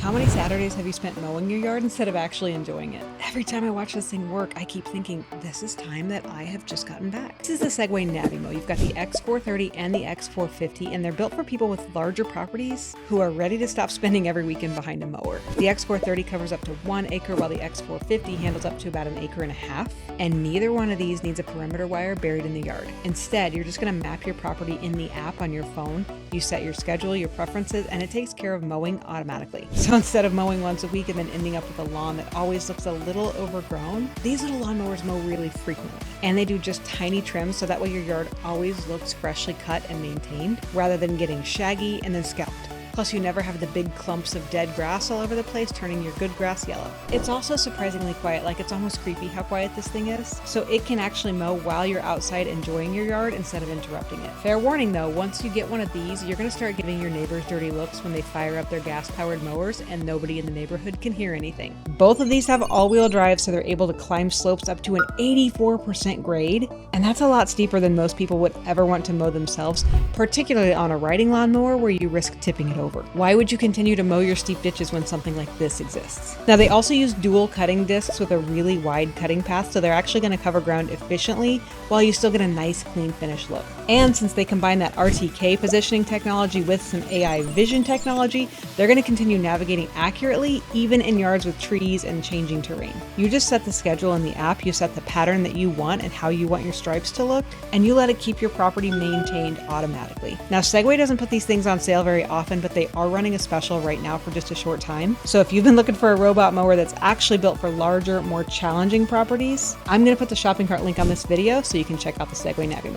How many Saturdays have you spent mowing your yard instead of actually enjoying it? Every time I watch this thing work, I keep thinking, this is time that I have just gotten back. This is the Segway Navimow. You've got the X430 and the X450, and they're built for people with larger properties who are ready to stop spending every weekend behind a mower. The X430 covers up to 1 acre, while the X450 handles up to about 1.5 acres, and neither one of these needs a perimeter wire buried in the yard. Instead, you're just going to map your property in the app on your phone. You set your schedule, your preferences, and it takes care of mowing automatically. So instead of mowing once a week and then ending up with a lawn that always looks a little overgrown, these little lawnmowers mow really frequently. And they do just tiny trims, so that way your yard always looks freshly cut and maintained, rather than getting shaggy and then scalped. Plus, you never have the big clumps of dead grass all over the place, turning your good grass yellow. It's also surprisingly quiet, like it's almost creepy how quiet this thing is. So it can actually mow while you're outside enjoying your yard instead of interrupting it. Fair warning though, once you get one of these, you're gonna start giving your neighbors dirty looks when they fire up their gas-powered mowers and nobody in the neighborhood can hear anything. Both of these have all-wheel drive, so they're able to climb slopes up to an 84% grade, and that's a lot steeper than most people would ever want to mow themselves, particularly on a riding lawnmower where you risk tipping it over. Why would you continue to mow your steep ditches when something like this exists? Now, they also use dual cutting discs with a really wide cutting path, so they're actually going to cover ground efficiently while you still get a nice clean finished look. And since they combine that RTK positioning technology with some AI vision technology, they're going to continue navigating accurately even in yards with trees and changing terrain. You just set the schedule in the app, you set the pattern that you want and how you want your stripes to look, and you let it keep your property maintained automatically. Now, Segway doesn't put these things on sale very often, but they are running a special right now for just a short time. So if you've been looking for a robot mower that's actually built for larger, more challenging properties, I'm going to put the shopping cart link on this video so you can check out the Segway Navimow.